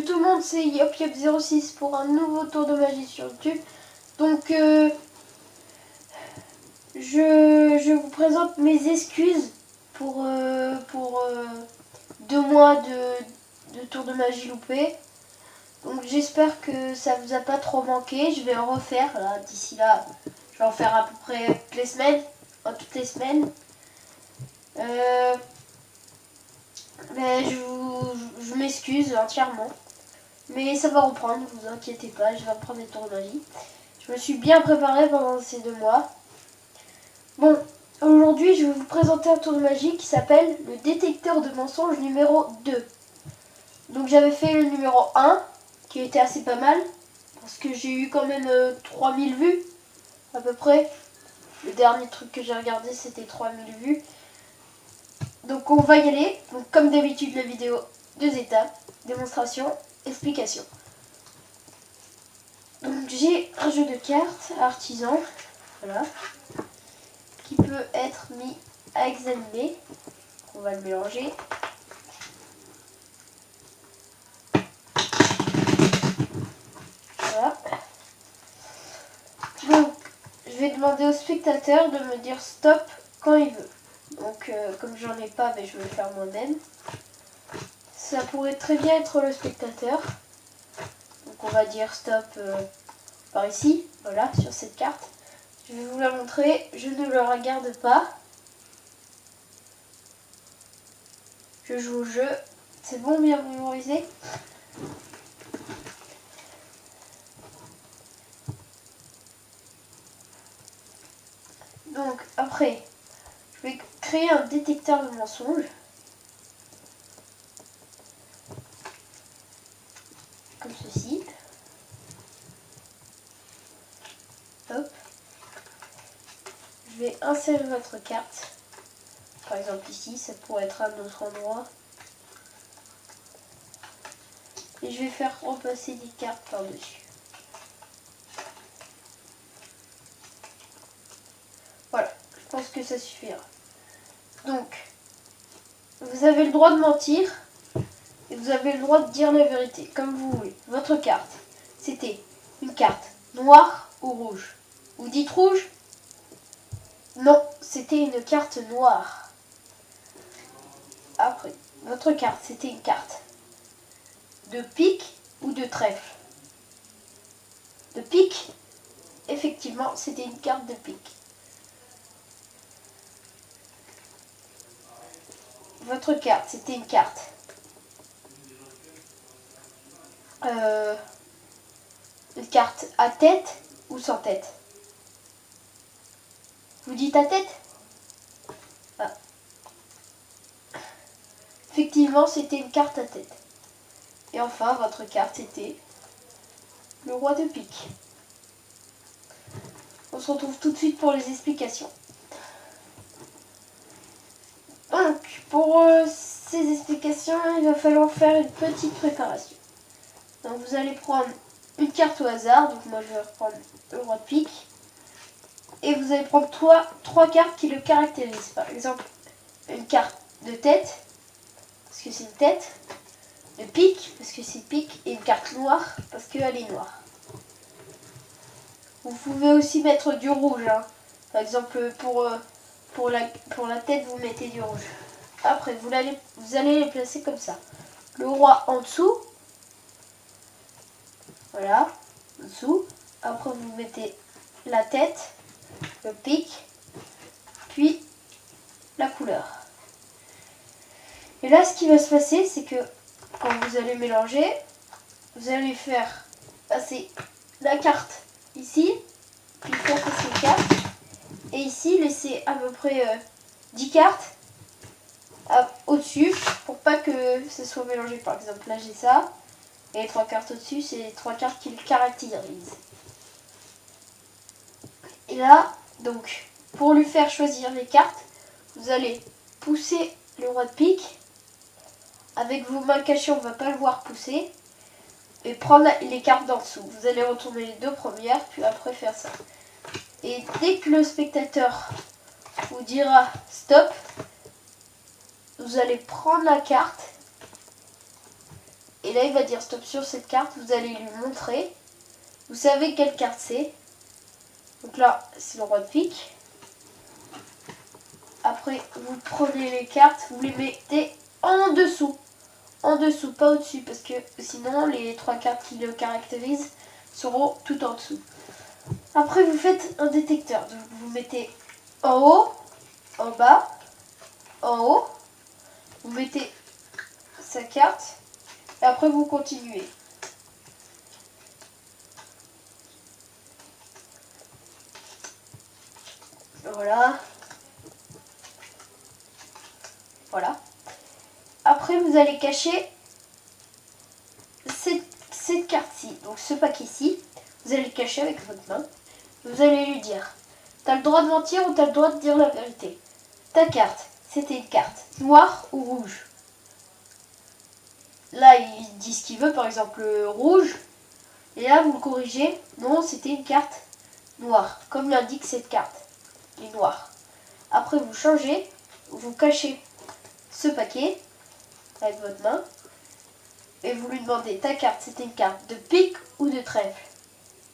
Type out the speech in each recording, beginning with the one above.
tout le monde, c'est YopYop06 pour un nouveau tour de magie sur YouTube. Donc je vous présente mes excuses pour 2 mois de tour de magie loupé. Donc j'espère que ça vous a pas trop manqué. Je vais en refaire là, d'ici là. Je vais en faire à peu près toutes les semaines. Toutes les semaines. Mais je m'excuse entièrement. Mais ça va reprendre, ne vous inquiétez pas, je vais reprendre les tours de magie. Je me suis bien préparée pendant ces 2 mois. Bon, aujourd'hui je vais vous présenter un tour de magie qui s'appelle le détecteur de mensonges numéro 2. Donc j'avais fait le numéro 1, qui était assez pas mal, parce que j'ai eu quand même 3000 vues, à peu près. Le dernier truc que j'ai regardé c'était 3000 vues. Donc on va y aller. Donc comme d'habitude la vidéo, 2 étapes, démonstration, explication. Donc j'ai un jeu de cartes artisan, voilà, qui peut être mis à examiner. On va le mélanger. Voilà. Donc je vais demander au spectateur de me dire stop quand il veut. Donc comme j'en ai pas, mais je vais le faire moi-même. Ça pourrait très bien être le spectateur. Donc on va dire stop par ici, voilà, sur cette carte. Je vais vous la montrer, je ne le regarde pas. Je joue au jeu. C'est bon, bien mémorisé? Donc après, je vais créer un détecteur de mensonges. Comme ceci. Hop. Je vais insérer votre carte. Par exemple ici, ça pourrait être un autre endroit. Et je vais faire repasser des cartes par-dessus. Voilà, je pense que ça suffira. Donc, vous avez le droit de mentir et vous avez le droit de dire la vérité, comme vous voulez. Votre carte, c'était une carte noire ou rouge? Vous dites rouge? Non, c'était une carte noire. Après, votre carte, c'était une carte de pique ou de trèfle? De pique? Effectivement, c'était une carte de pique. Votre carte, c'était une carte à tête ou sans tête? Vous dites à tête? Ah. Effectivement, c'était une carte à tête. Et enfin, votre carte, c'était le roi de pique. On se retrouve tout de suite pour les explications. Donc, pour ces explications, il va falloir faire une petite préparation. Donc, vous allez prendre une carte au hasard. Donc, moi, je vais reprendre le roi de pique. Et vous allez prendre 3 cartes qui le caractérisent. Par exemple, une carte de tête, parce que c'est une tête. De pique, parce que c'est pique. Et une carte noire, parce qu'elle est noire. Vous pouvez aussi mettre du rouge. Hein. Par exemple, pour la tête, vous mettez du rouge. Après, vous allez les placer comme ça. Le roi en dessous. Voilà, en dessous. Après, vous mettez la tête, le pic, puis la couleur. Et là, ce qui va se passer, c'est que quand vous allez mélanger, vous allez faire passer la carte ici, puis faire passer une carte. Et ici, laisser à peu près 10 cartes au-dessus pour pas que ce soit mélangé. Par exemple, là j'ai ça. Et les 3 cartes au-dessus, c'est les 3 cartes qui le caractérisent. Et là, donc, pour lui faire choisir les cartes, vous allez pousser le roi de pique. Avec vos mains cachées, on ne va pas le voir pousser. Et prendre les cartes d'en dessous. Vous allez retourner les 2 premières, puis après faire ça. Et dès que le spectateur vous dira stop, vous allez prendre la carte Et là, il va dire stop sur cette carte. Vous allez lui montrer. Vous savez quelle carte c'est. Donc là, c'est le roi de pique. Après, vous prenez les cartes, vous les mettez en dessous. En dessous, pas au-dessus, parce que sinon, les 3 cartes qui le caractérisent seront tout en dessous. Après, vous faites un détecteur. Donc, vous mettez en haut, en bas, en haut. Vous mettez sa carte. Et après, vous continuez. Voilà. Voilà. Après, vous allez cacher cette carte-ci. Donc, ce paquet-ci, vous allez le cacher avec votre main. Vous allez lui dire, t'as le droit de mentir ou t'as le droit de dire la vérité. Ta carte, c'était une carte noire ou rouge. Là, il dit ce qu'il veut, par exemple rouge. Et là, vous le corrigez. Non, c'était une carte noire, comme l'indique cette carte. Il est noir. Après, vous changez, vous cachez ce paquet avec votre main. Et vous lui demandez, ta carte, c'était une carte de pique ou de trèfle.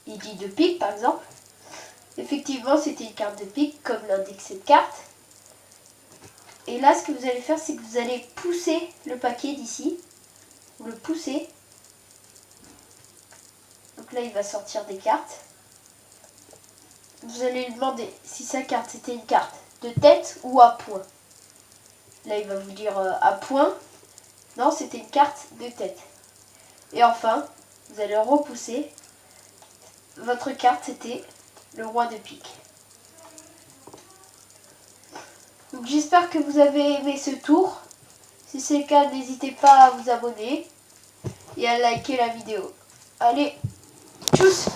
Il dit de pique, par exemple. Effectivement, c'était une carte de pique, comme l'indique cette carte. Et là, ce que vous allez faire, c'est que vous allez pousser le paquet d'ici. Vous le poussez. Donc là, il va sortir des cartes. Vous allez lui demander si sa carte, c'était une carte de tête ou à point. Là, il va vous dire à point. Non, c'était une carte de tête. Et enfin, vous allez repousser. Votre carte, c'était le roi de pique. Donc j'espère que vous avez aimé ce tour. Si c'est le cas, n'hésitez pas à vous abonner et à liker la vidéo. Allez, tchuss!